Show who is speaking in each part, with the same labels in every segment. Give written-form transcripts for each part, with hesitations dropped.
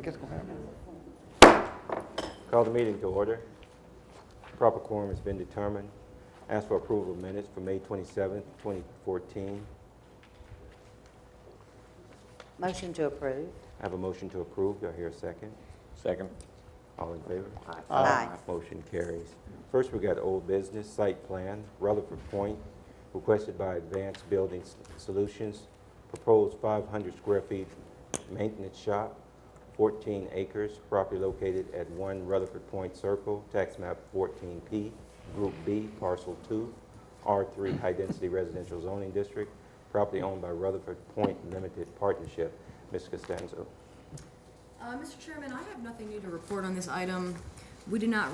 Speaker 1: think it's gonna happen.
Speaker 2: Call the meeting to order. Proper quorum has been determined. Ask for approval of minutes for May 27th, 2014.
Speaker 3: Motion to approve.
Speaker 2: I have a motion to approve. Do I hear a second?
Speaker 4: Second.
Speaker 2: All in favor?
Speaker 3: Aye.
Speaker 2: Motion carries. First, we got old business site plan, Rutherford Point, requested by Advanced Building Solutions, proposed 500 square feet maintenance shop, 14 acres, property located at 1 Rutherford Point Circle, tax map 14P, Group B, Parcel 2, R3 High Density Residential Zoning District, property owned by Rutherford Point Limited Partnership. Ms. Costanzo.
Speaker 5: Mr. Chairman, I have nothing new to report on this item. We did not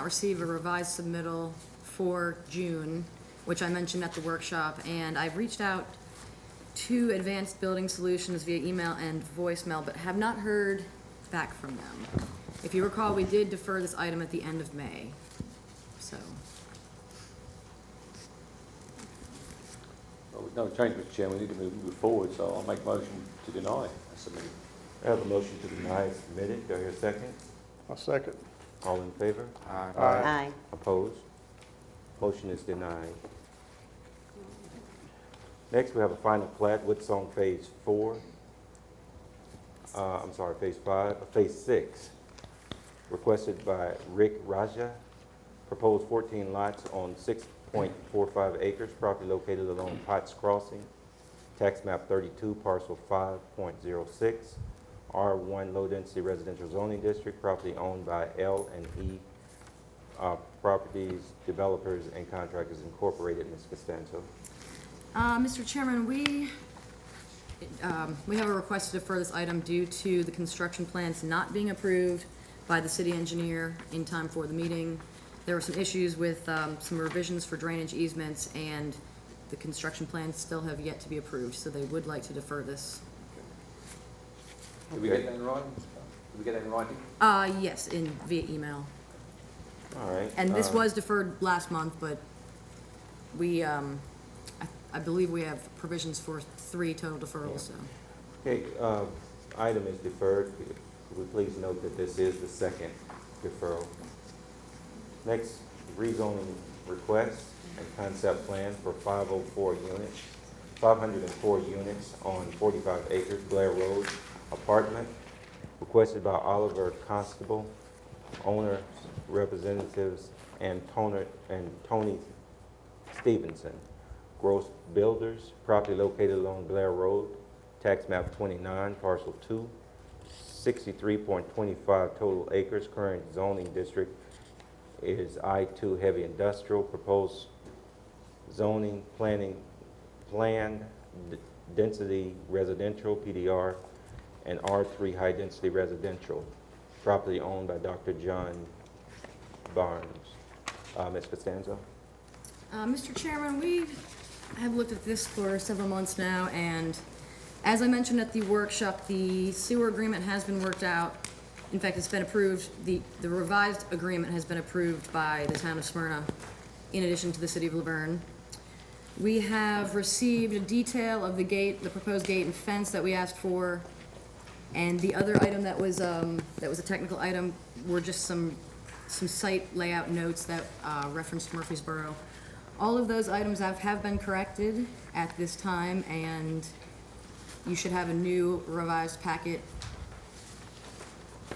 Speaker 5: receive a revised submittal for June, which I mentioned at the workshop, and I've reached out to Advanced Building Solutions via email and voicemail, but have not heard back from them. If you recall, we did defer this item at the end of May, so.
Speaker 4: Well, with no change, Mr. Chairman, we need to move forward, so I'll make a motion to deny as submitted.
Speaker 2: I have a motion to deny is submitted. Do I hear a second?
Speaker 1: A second.
Speaker 2: All in favor?
Speaker 3: Aye.
Speaker 2: Opposed? Motion is denied. Next, we have a final plat, Woodsong Phase 4. Phase 5, Phase 6, requested by Rick Raja. Proposed 14 lots on 6.45 acres, property located along Potts Crossing, tax map 32, parcel 5.06, R1 Low Density Residential Zoning District, property owned by L&E Properties, Developers, and Contractors Incorporated. Ms. Costanzo.
Speaker 5: Mr. Chairman, we have a request to defer this item due to the construction plans not being approved by the city engineer in time for the meeting. There were some issues with some revisions for drainage easements, and the construction plans still have yet to be approved, so they would like to defer this.
Speaker 4: Did we get that in writing? Did we get that in writing?
Speaker 5: Yes, via email.
Speaker 2: All right.
Speaker 5: And this was deferred last month, but we, I believe we have provisions for 3 total deferrals, so.
Speaker 2: Okay, item is deferred. Could we please note that this is the second deferral. Next, rezoning request and concept plan for 504 units, 504 units on 45 acres, Blair Road, apartment, requested by Oliver Constable, owner, representatives, and Tony Stevenson. Gross builders, property located along Blair Road, tax map 29, parcel 2, 63.25 total acres. Current zoning district is I2 heavy industrial. Proposed zoning planned density residential, PDR, and R3 high density residential. Property owned by Dr. John Barnes. Ms. Costanzo.
Speaker 5: Mr. Chairman, we have looked at this for several months now, and as I mentioned at the workshop, the sewer agreement has been worked out. In fact, it's been approved. The revised agreement has been approved by the town of Smyrna, in addition to the city of Laverne. We have received a detail of the gate, the proposed gate and fence that we asked for, and the other item that was a technical item were just some site layout notes that referenced Murfreesboro. All of those items have been corrected at this time, and you should have a new revised packet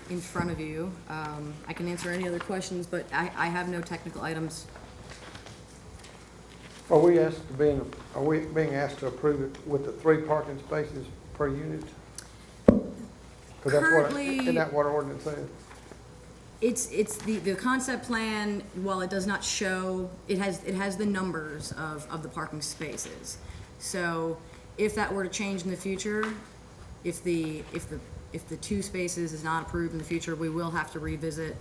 Speaker 5: in front of you. I can answer any other questions, but I have no technical items.
Speaker 1: Are we being asked to approve it with the 3 parking spaces per unit? 'Cause
Speaker 5: Currently-
Speaker 1: isn't that what our ordinance says?
Speaker 5: It's the concept plan, while it does not show, it has the numbers of the parking spaces. So if that were to change in the future, if the 2 spaces is not approved in the future, we will have to revisit.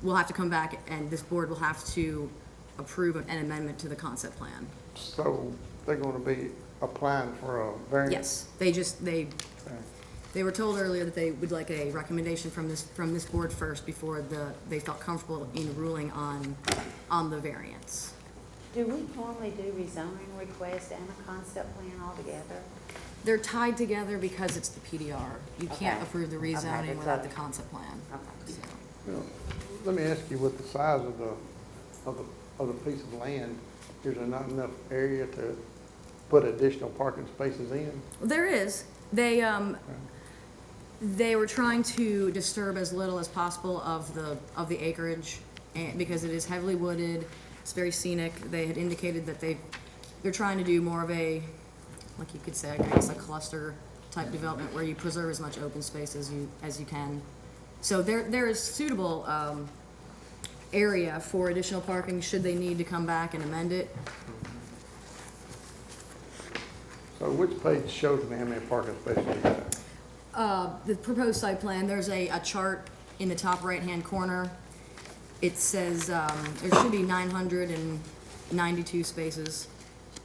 Speaker 5: We'll have to come back, and this board will have to approve an amendment to the concept plan.
Speaker 1: So they're gonna be applying for a variance?
Speaker 5: Yes, they were told earlier that they would like a recommendation from this board first before they felt comfortable in ruling on the variance.
Speaker 3: Do we normally do rezoning requests and a concept plan altogether?
Speaker 5: They're tied together because it's the PDR. You can't
Speaker 3: Okay.
Speaker 5: approve the
Speaker 3: Okay,
Speaker 5: rezoning
Speaker 3: but
Speaker 5: without
Speaker 3: so-
Speaker 5: the concept plan.
Speaker 3: Okay.
Speaker 5: So,
Speaker 1: You know, let me ask you, with the size of the piece of land, is there not enough area to put additional parking spaces in?
Speaker 5: there is. They were trying to disturb as little as possible of the acreage, and because it is heavily wooded, it's very scenic. They had indicated that they're trying to do more of a, like you could say, I guess, a cluster type development where you preserve as much open space as you can. So there is suitable area for additional parking should they need to come back and amend it.
Speaker 1: So which page shows me how many parking spaces you got?
Speaker 5: The proposed site plan, there's a chart in the top right-hand corner. It says there should be 992 spaces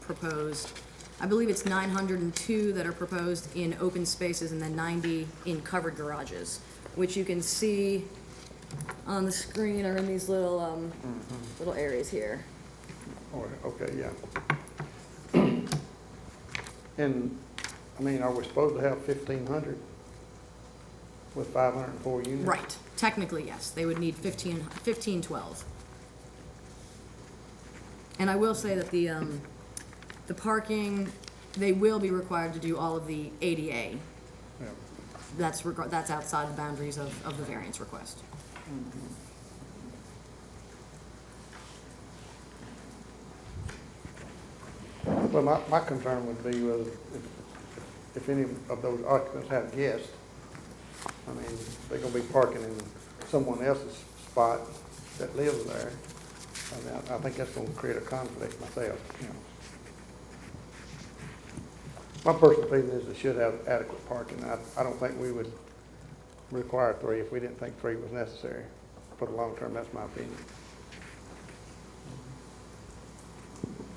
Speaker 5: proposed. I believe it's 902 that are proposed in open spaces and then 90 in covered garages, which you can see on the screen or in these little little areas here.
Speaker 1: Oh, okay, yeah. And, I mean, are we supposed to have 1,500 with 504 units?
Speaker 5: Right, technically, yes, they would need 12. And I will say that the parking, they will be required to do all of the ADA.
Speaker 1: Yeah.
Speaker 5: That's outside the boundaries of the variance request.
Speaker 1: Well, my concern would be was if any of those occupants have guests, I mean, they're gonna be parking in someone else's spot that lives there. I mean, I think that's gonna create a conflict myself, you know. My personal opinion is they should have adequate parking. I don't think we would require 3 if we didn't think 3 was necessary for the long term. That's my opinion.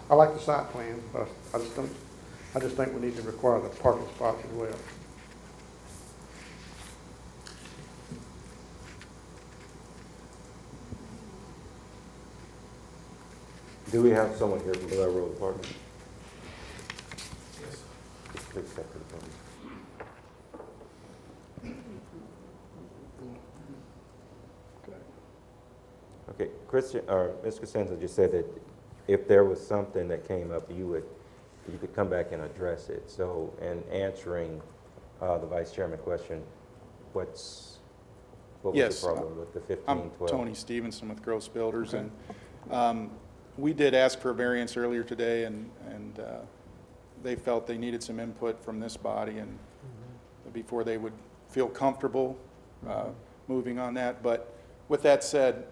Speaker 1: I like the site plan, but I just think we need to require the parking spots as well.
Speaker 2: Do we have someone here from the Railroad Department? Yes. Please step to the podium. Okay, Christian, or Ms. Cosenza just said that if there was something that came up, you could come back and address it. So, in answering the Vice Chairman question, what was
Speaker 6: Yes,
Speaker 2: the problem with the 15,
Speaker 6: I'm
Speaker 2: 12?
Speaker 6: Tony Stevenson with Gross Builders,
Speaker 1: Okay.
Speaker 6: and we did ask for a variance earlier today, and they felt they needed some input from this body and before they would feel comfortable moving on that. But with that said,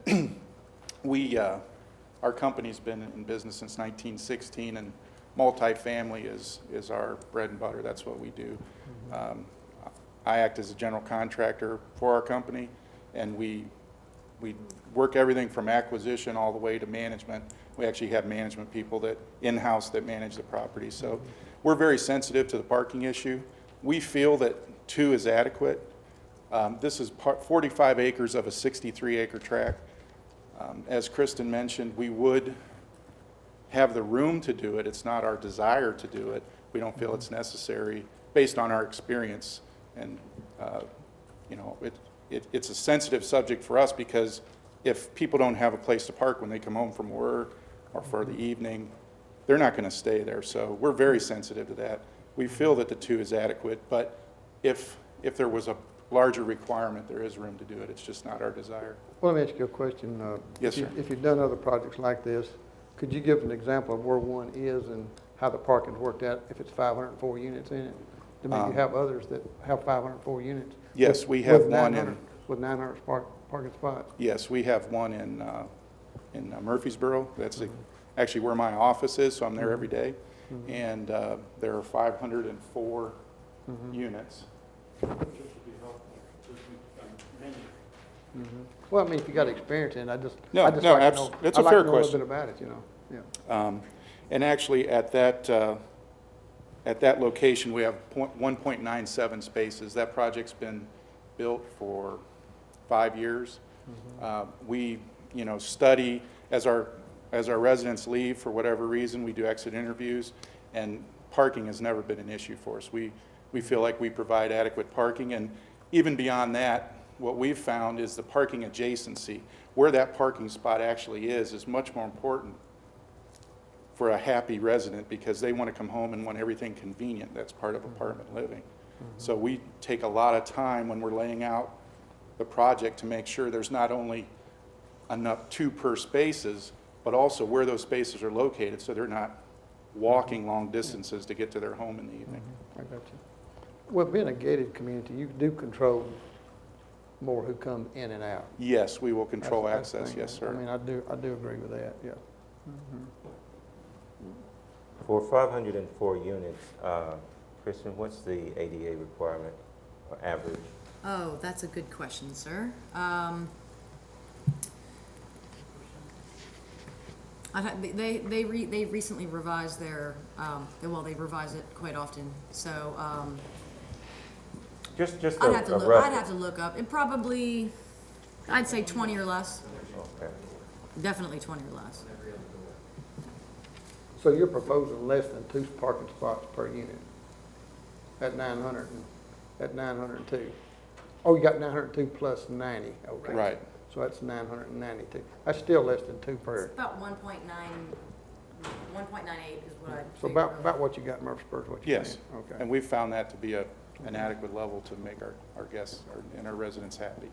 Speaker 6: our company's been in business since 1916, and multifamily is our bread and butter. That's what we do. I act as a general contractor for our company, and we work everything from acquisition all the way to management. We actually have management people that in-house that manage the property. So we're very sensitive to the parking issue. We feel that 2 is adequate. This is 45 acres of a 63-acre tract. As Kristen mentioned, we would have the room to do it. It's not our desire to do it. We don't feel it's necessary based on our experience. And, you know, it's a sensitive subject for us because if people don't have a place to park when they come home from work or for the evening, they're not going to stay there. So we're very sensitive to that. We feel that the 2 is adequate, but if there was a larger requirement, there is room to do it. It's just not our desire.
Speaker 1: Well, let me ask you a question.
Speaker 6: Yes, sir.
Speaker 1: If you've done other projects like this, could you give an example of where one is and how the parking's worked out if it's 504 units in it? I mean, you have others that have 504 units.
Speaker 6: Yes,
Speaker 1: with-
Speaker 6: we have
Speaker 1: with
Speaker 6: one
Speaker 1: 900
Speaker 6: in,
Speaker 1: With 900 parking spots.
Speaker 6: yes, we have one in Murfreesboro. That's actually where my office is, so I'm there every day. And there are 504 units.
Speaker 1: Well, I mean, if you got experience in it, I just
Speaker 6: No,
Speaker 1: like to
Speaker 6: no,
Speaker 1: know.
Speaker 6: it's a
Speaker 1: I'd like
Speaker 6: fair
Speaker 1: to know a little
Speaker 6: question.
Speaker 1: bit about it, you know, yeah.
Speaker 6: And actually, at that location, we have 1.97 spaces. That project's been built for 5 years. We, you know, study as our residents leave for whatever reason. We do exit interviews, and parking has never been an issue for us. We feel like we provide adequate parking, and even beyond that, what we've found is the parking adjacency. Where that parking spot actually is much more important for a happy resident, because they want to come home and want everything convenient. That's part of apartment living. So we take a lot of time when we're laying out the project to make sure there's not only enough 2 per spaces, but also where those spaces are located so they're not walking long distances to get to their home in the evening.
Speaker 1: I got you. Well, being a gated community, you do control more who come in and out.
Speaker 6: Yes, we will control
Speaker 1: That's the
Speaker 6: access,
Speaker 1: thing.
Speaker 6: yes, sir.
Speaker 1: I mean, I do agree with that, yeah.
Speaker 2: For 504 units, Kristen, what's the ADA requirement or average?
Speaker 5: Oh, that's a good question, sir. They recently revised their, well, they revise it quite often, so,
Speaker 2: Just
Speaker 5: I'd have to
Speaker 2: a
Speaker 5: look,
Speaker 2: rough.
Speaker 5: I'd have to look up. It probably, I'd say 20 or less.
Speaker 2: Okay.
Speaker 5: Definitely 20 or less.
Speaker 1: So you're proposing less than 2 parking spots per unit at 902. Oh, you got 902 plus 90, okay.
Speaker 6: Right.
Speaker 1: So that's 992. That's still less than 2
Speaker 5: It's
Speaker 1: per.
Speaker 5: about 1.98 is what I
Speaker 1: So
Speaker 5: figured.
Speaker 1: about what you got in Murfreesboro is what you're
Speaker 6: Yes,
Speaker 1: saying? Okay.
Speaker 6: and we've found that to be an adequate level to make our guests and our residents happy.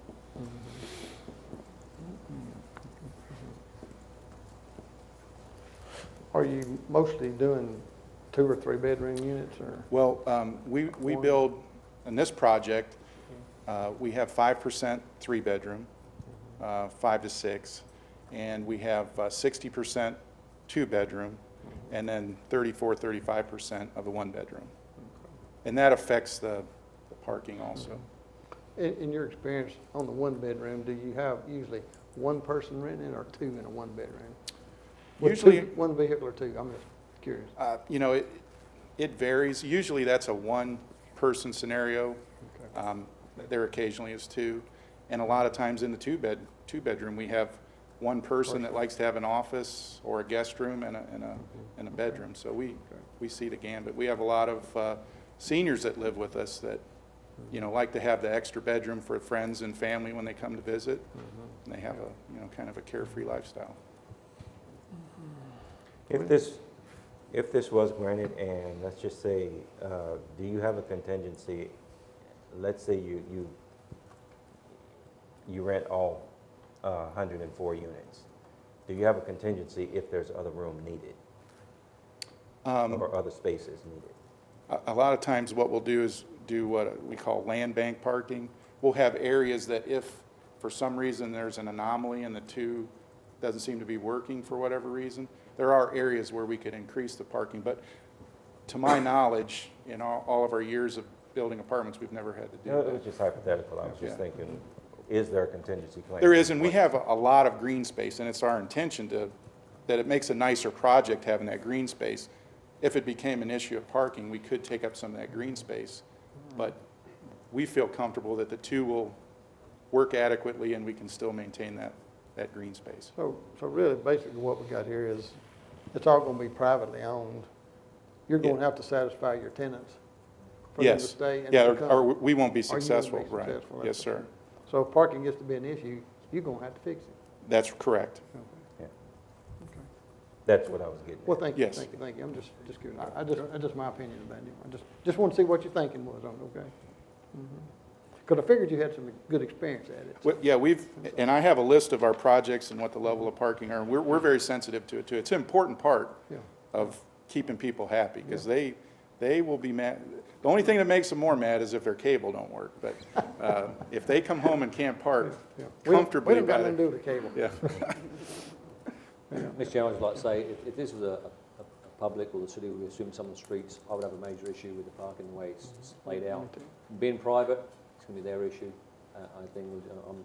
Speaker 1: Are you mostly doing 2 or 3 bedroom units, or?
Speaker 6: Well, we build, in this project, we have 5% 3-bedroom, 5 to 6, and we have 60% 2-bedroom, and then 35% of the 1-bedroom. And that affects the parking also.
Speaker 1: In your experience on the 1-bedroom, do you have usually 1 person renting or 2 in a 1-bedroom?
Speaker 6: Usually-
Speaker 1: 1 vehicle or 2, I'm just curious.
Speaker 6: You know, it varies. Usually that's a 1-person scenario. There occasionally is 2. And a lot of times in the 2-bedroom, we have 1 person that likes to have an office or a guest room and a bedroom. So we see the gambit. We have a lot of seniors that live with us that, you know, like to have the extra bedroom for friends and family when they come to visit. And they have a, you know, kind of a carefree lifestyle.
Speaker 2: If this was granted, and let's just say, do you have a contingency? Let's say you rent all 104 units. Do you have a contingency if there's other room needed or other spaces needed?
Speaker 6: A lot of times what we'll do is do what we call land bank parking. We'll have areas that if for some reason there's an anomaly and the 2 doesn't seem to be working for whatever reason, there are areas where we could increase the parking. But to my knowledge, in all of our years of building apartments, we've never had to do
Speaker 2: No, it
Speaker 6: that.
Speaker 2: was just hypothetical. I was just
Speaker 6: Yeah.
Speaker 2: thinking, is there a contingency plan?
Speaker 6: There is, and we have a lot of green space, and it's our intention that it makes a nicer project having that green space. If it became an issue of parking, we could take up some of that green space. But we feel comfortable that the 2 will work adequately and we can still maintain that green space.
Speaker 1: So really, basically what we got here is, it's all gonna be privately owned. You're gonna have to satisfy your tenants for them to
Speaker 6: Yes.
Speaker 1: stay and
Speaker 6: Yeah,
Speaker 1: to come.
Speaker 6: or we won't be
Speaker 1: Or you won't be
Speaker 6: successful, right?
Speaker 1: successful,
Speaker 6: Yes,
Speaker 1: that's
Speaker 6: sir.
Speaker 1: okay. So if parking gets to be an issue, you're gonna have to fix it.
Speaker 6: That's correct.
Speaker 1: Okay.
Speaker 2: Yeah.
Speaker 1: Okay.
Speaker 2: That's what I was getting at.
Speaker 1: Well, thank you,
Speaker 6: Yes.
Speaker 1: thank you. I'm just curious. That's just my opinion about you. I just want to see what your thinking was on it, okay? Because I figured you had some good experience at it.
Speaker 6: Well, yeah, and I have a list of our projects and what the level of parking are. We're very sensitive to it, too. It's an important part
Speaker 1: Yeah.
Speaker 6: of keeping people happy, because they will be mad. The only thing that makes them more mad is if their cable don't work. But if they come home and can't park
Speaker 1: Yeah.
Speaker 6: comfortably,
Speaker 1: We don't got
Speaker 6: about
Speaker 1: nothing to
Speaker 6: it.
Speaker 1: do with the cable.
Speaker 6: Yeah.
Speaker 4: Mr. Chairman, I'd like to say, if this was a public or the city would assume some of the streets, I would have a major issue with the parking the way it's laid out. Being private, it's going to be their issue. I think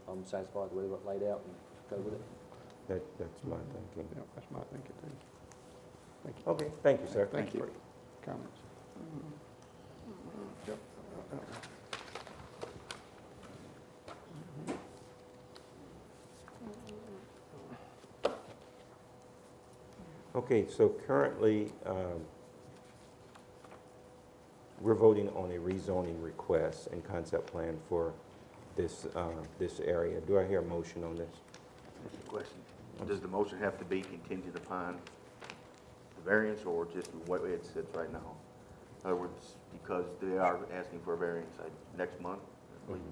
Speaker 4: I'm satisfied with the way it laid out and go with it.
Speaker 2: That's my thinking.
Speaker 1: Yeah, that's my thinking too. Thank you.
Speaker 2: Okay, thank you, sir.
Speaker 1: Thank you
Speaker 6: you.
Speaker 1: for your comments. Yep.
Speaker 2: Okay, so currently, we're voting on a rezoning request and concept plan for this, this area. Do I hear a motion on this?
Speaker 7: That's the question. Does the motion have to be contingent upon the variance or just what it sits right now? In other words, because they are asking for a variance next month, I believe.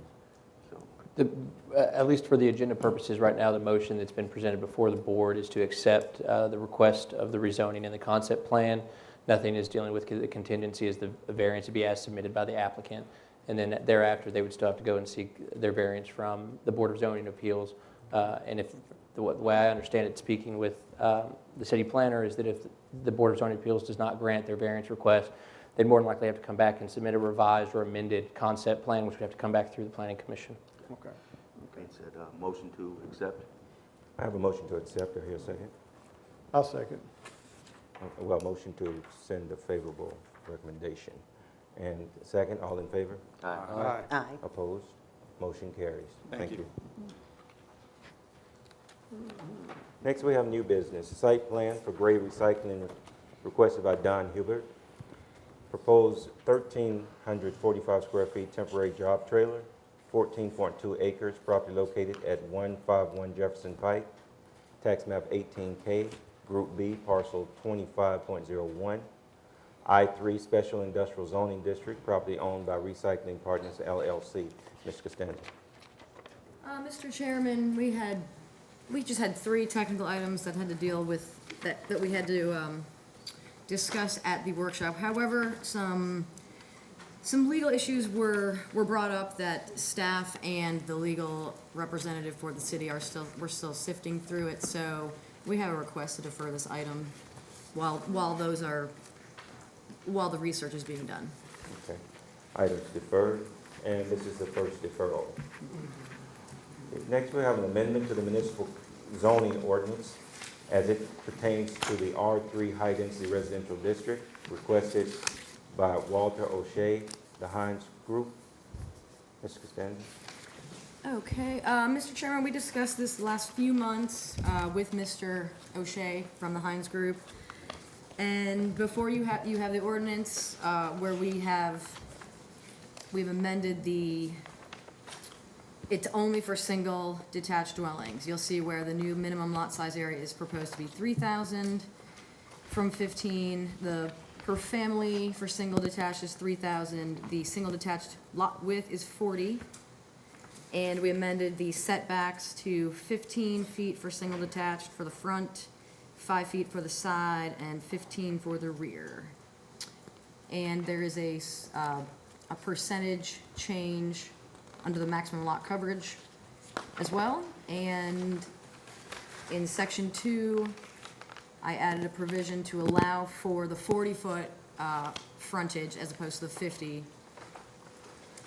Speaker 7: So,
Speaker 8: At least for the agenda purposes, right now, the motion that's been presented before the board is to accept the request of the rezoning and the concept plan. Nothing is dealing with the contingency as the variance to be as submitted by the applicant. And then thereafter, they would still have to go and seek their variance from the Board of Zoning Appeals. And if the way I understand it, speaking with the city planner, is that if the Board of Zoning Appeals does not grant their variance request, they'd more than likely have to come back and submit a revised or amended concept plan, which would have to come back through the Planning Commission.
Speaker 1: Okay.
Speaker 7: okay, it said motion to accept.
Speaker 2: I have a motion to accept. Do I hear a second?
Speaker 1: I'll second.
Speaker 2: Well, motion to send a favorable recommendation. And second, all in favor?
Speaker 1: Aye.
Speaker 3: Aye.
Speaker 2: Opposed? Motion carries.
Speaker 6: Thank you.
Speaker 2: Next, we have new business. Site plan for gray recycling requested by Don Hubert. Proposed 1,345 square feet temporary job trailer, 14.2 acres, property located at 151 Jefferson Pike, tax map 18K, Group B, parcel 25.01, I-3 Special Industrial Zoning District, property owned by Recycling Partners LLC. Mr. Costanza.
Speaker 5: Mr. Chairman, we just had 3 technical items that had to deal with, that we had to discuss at the workshop. However, some legal issues were brought up that staff and the legal representative for the city we're still sifting through it, so we have a request to defer this item while the research is being done.
Speaker 2: Okay. Items deferred, and this is the first deferral. Next, we have an amendment to the municipal zoning ordinance as it pertains to the R3 high-density residential district, requested by Walter O'Shea, the Hines Group. Mr. Costanza.
Speaker 5: Okay, Mr. Chairman, we discussed this the last few months with Mr. O'Shea from the Hines Group. And before you have the ordinance where we've amended it's only for single detached dwellings. You'll see where the new minimum lot size area is proposed to be 3,000 from 15. The per family for single detached is 3,000. The single detached lot width is 40. And we amended the setbacks to 15 feet for single detached for the front, 5 feet for the side, and 15 for the rear. And there is a percentage change under the maximum lot coverage as well. And in section 2, I added a provision to allow for the 40-foot frontage as opposed to the 50.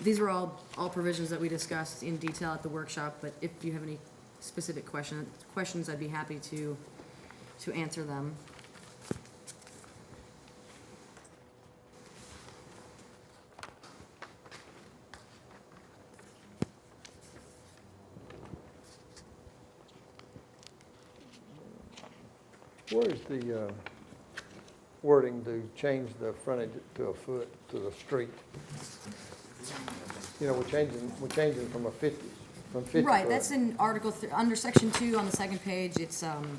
Speaker 5: These are all provisions that we discussed in detail at the workshop, but if you have any specific questions, I'd be happy to answer them.
Speaker 1: Where's the wording to change the frontage to a foot to the street? You know, we're changing from 50
Speaker 5: Right,
Speaker 1: foot.
Speaker 5: that's in under section 2 on the second page. It's Article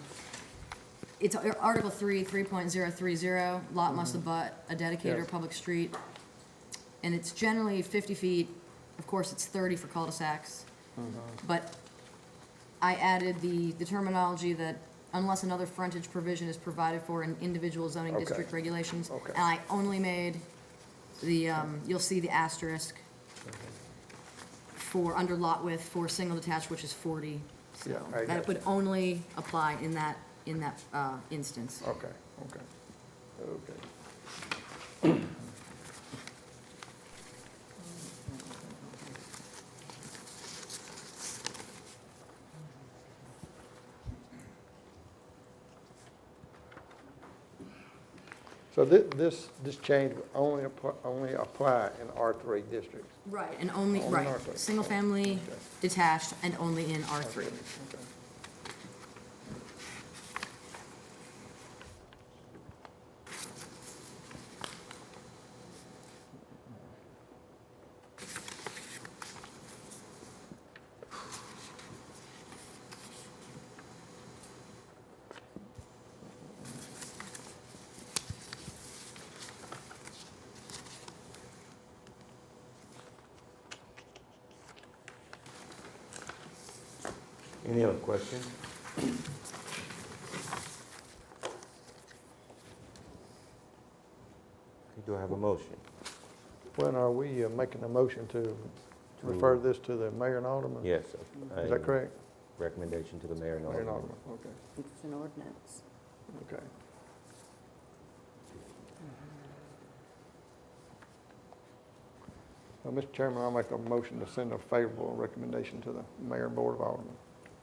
Speaker 5: 3, 3.030, lot must abut a dedicated or
Speaker 1: Yes.
Speaker 5: public street. And it's generally 50 feet. Of course, it's 30 for cul-de-sacs. But I added the terminology that unless another frontage provision is provided for in individual zoning
Speaker 1: Okay.
Speaker 5: district regulations.
Speaker 1: Okay.
Speaker 5: And I only made you'll see the asterisk for under lot width for single detached, which is 40. So
Speaker 1: Yeah, I
Speaker 5: that
Speaker 1: got
Speaker 5: it would only apply in that instance.
Speaker 1: Okay. So this change only apply in R3 districts?
Speaker 5: Right, and only,
Speaker 1: Only
Speaker 5: right,
Speaker 1: R3.
Speaker 5: single family,
Speaker 1: Okay.
Speaker 5: detached, and only in R3.
Speaker 1: Okay.
Speaker 2: Any other questions? Do I have a motion?
Speaker 1: When are we making a motion to refer this to the mayor and alderman?
Speaker 2: Yes.
Speaker 1: Is that correct?
Speaker 2: Recommendation to the mayor and
Speaker 1: Mayor and
Speaker 2: alderman.
Speaker 1: alderman, okay,
Speaker 3: It's an ordinance.
Speaker 1: okay. Mr. Chairman, I'll make a motion to send a favorable recommendation to the mayor and board of aldermen.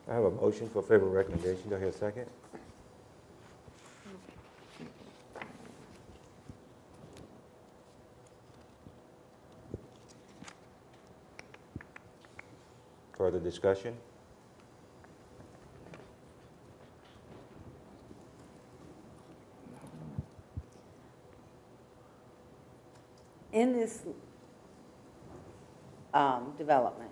Speaker 2: I have a motion for favorable recommendation. Do I hear a second? Further discussion?
Speaker 3: In this development,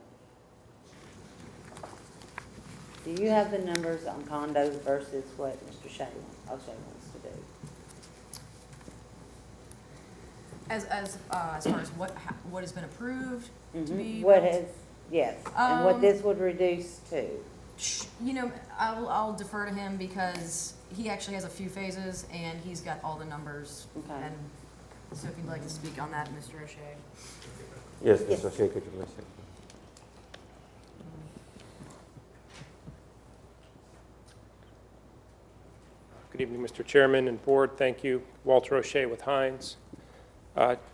Speaker 3: do you have the numbers on condos versus what Mr. O'Shea wants to do?
Speaker 5: As far as what has been approved to be
Speaker 3: What
Speaker 5: built?
Speaker 3: has, yes, and what
Speaker 5: Um,
Speaker 3: this would reduce to?
Speaker 5: You know, I'll defer to him because he actually has a few phases and he's got all the numbers.
Speaker 3: Okay.
Speaker 5: And so if you'd like to speak on that, Mr. O'Shea.
Speaker 2: Yes,
Speaker 3: Yes.
Speaker 2: Mr. O'Shea, could you listen?
Speaker 9: Good evening, Mr. Chairman and Board. Thank you. Walter O'Shea with Hines.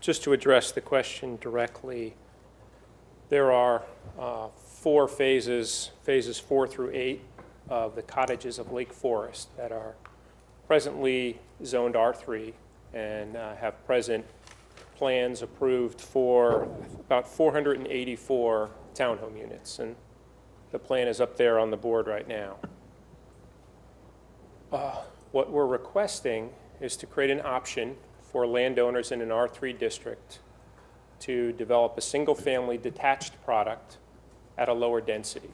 Speaker 9: Just to address the question directly, there are 4 phases, phases 4 through 8 of the cottages of Lake Forest that are presently zoned R3 and have present plans approved for about 484 townhome units. And the plan is up there on the board right now. What we're requesting is to create an option for landowners in an R3 district to develop a single-family detached product at a lower density.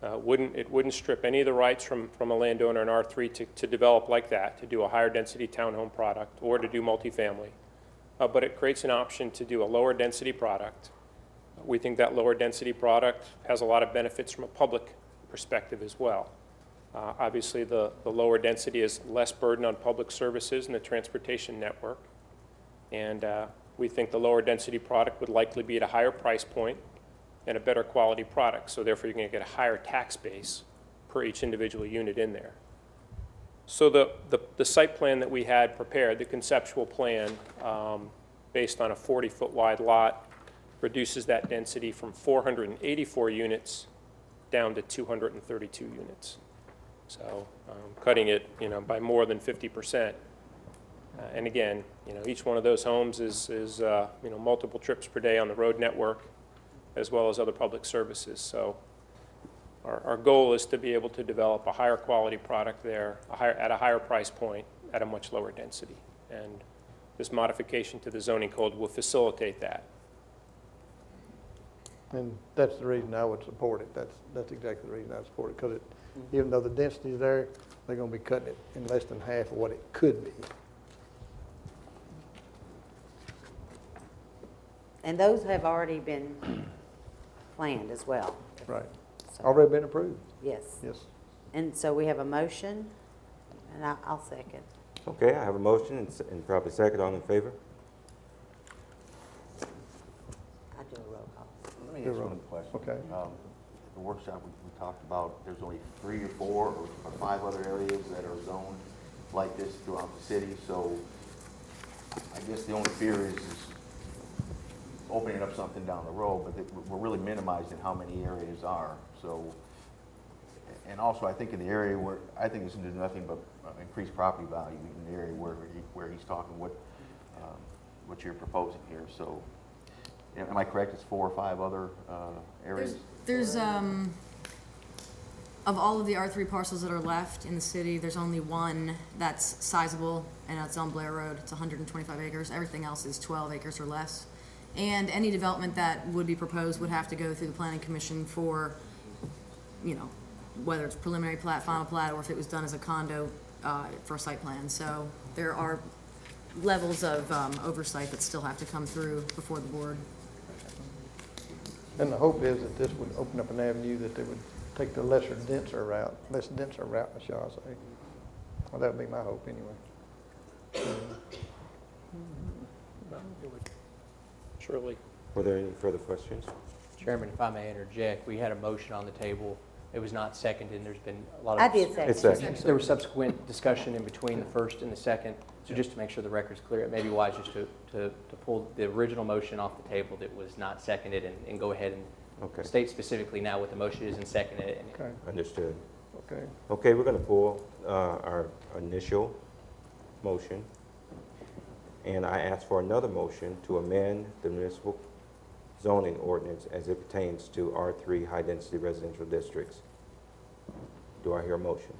Speaker 9: It wouldn't strip any of the rights from a landowner in R3 to develop like that, to do a higher density townhome product or to do multifamily. But it creates an option to do a lower density product. We think that lower density product has a lot of benefits from a public perspective as well. Obviously, the lower density is less burden on public services and the transportation network. And we think the lower density product would likely be at a higher price point and a better quality product. So therefore, you're going to get a higher tax base per each individual unit in there. So the site plan that we had prepared, the conceptual plan, based on a 40-foot wide lot, reduces that density from 484 units down to 232 units. So cutting it, by more than 50%. And again, each one of those homes is multiple trips per day on the road network, as well as other public services. So our goal is to be able to develop a higher quality product there, at a higher price point, at a much lower density. And this modification to the zoning code will facilitate that.
Speaker 1: And that's the reason I would support it. That's exactly the reason I support it, because even though the density is there, they're going to be cutting it in less than half of what it could be.
Speaker 3: And those have already been planned as well.
Speaker 1: Right.
Speaker 3: So,
Speaker 1: Already been approved?
Speaker 3: yes.
Speaker 1: Yes.
Speaker 3: And so we have a motion, and I'll second.
Speaker 2: Okay, I have a motion and probably second. All in favor?
Speaker 3: I do a roll call.
Speaker 7: Let me
Speaker 1: You're
Speaker 7: ask
Speaker 1: wrong.
Speaker 7: one question.
Speaker 1: Okay.
Speaker 7: The workshop, we talked about, there's only 3 or 4 or 5 other areas that are zoned like this throughout the city, so I guess the only fear is opening up something down the road, but we're really minimizing how many areas are, so. And also, I think in the area where, I think it's going to do nothing but increase property value in the area where he's talking, what you're proposing here, so. Am I correct, it's 4 or 5 other areas?
Speaker 5: There's of all of the R3 parcels that are left in the city, there's only one that's sizable, and that's on Blair Road. It's 125 acres. Everything else is 12 acres or less. And any development that would be proposed would have to go through the Planning Commission for, whether it's preliminary plat, final plat, or if it was done as a condo for a site plan. So there are levels of oversight that still have to come through before the board.
Speaker 1: And the hope is that this would open up an avenue that they would take the less denser route, I shall say. Well, that'd be my hope anyway.
Speaker 9: Surely.
Speaker 2: Were there any further questions?
Speaker 8: Chairman, if I may interject, we had a motion on the table. It was not seconded, and there's been a lot of...
Speaker 3: I did second.
Speaker 2: It's second.
Speaker 8: There was subsequent discussion in between the first and the second, so just to make sure the record's clear, it may be wise just to pull the original motion off the table that was not seconded and go ahead and
Speaker 2: Okay,
Speaker 8: state specifically now what the motion is and second it. And
Speaker 1: Okay,
Speaker 2: understood.
Speaker 1: okay.
Speaker 2: Okay, we're going to pull our initial motion, and I ask for another motion to amend the municipal zoning ordinance as it pertains to R3 high-density residential districts. Do I hear a motion?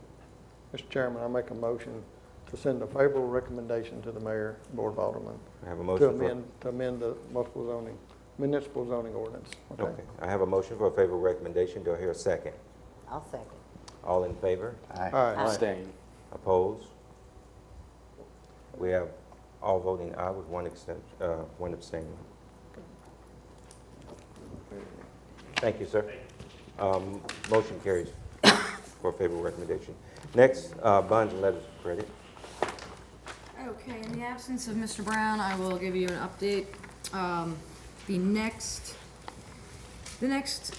Speaker 1: Mr. Chairman, I make a motion to send a favorable recommendation to the mayor, board of aldermen,
Speaker 2: I have a
Speaker 1: to
Speaker 2: motion
Speaker 1: amend the municipal zoning ordinance.
Speaker 2: Okay, I have a motion for a favorable recommendation. Do I hear a second?
Speaker 3: I'll second.
Speaker 2: All in favor?
Speaker 1: Aye.
Speaker 9: Abstain.
Speaker 2: Opposed? We have all voting aye with one abstaining. Thank you, sir. Motion carries for a favorable recommendation. Next, bonds and letters of credit.
Speaker 5: Okay, in the absence of Mr. Brown, I will give you an update. The next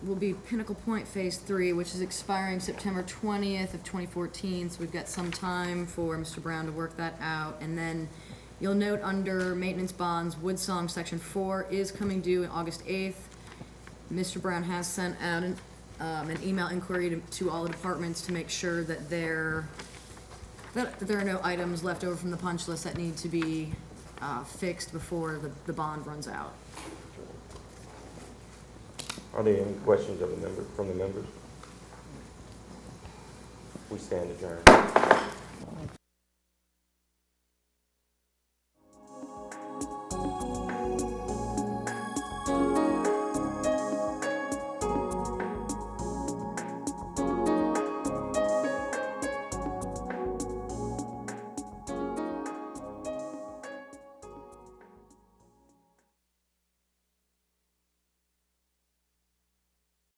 Speaker 5: will be Pinnacle Point Phase 3, which is expiring September 20th of 2014, so we've got some time for Mr. Brown to work that out. And then you'll note under maintenance bonds, Woodsong Section 4 is coming due on August 8th. Mr. Brown has sent out an email inquiry to all the departments to make sure that there are no items left over from the punch list that need to be fixed before the bond runs out.
Speaker 2: Are there any questions from the members? We stand adjourned.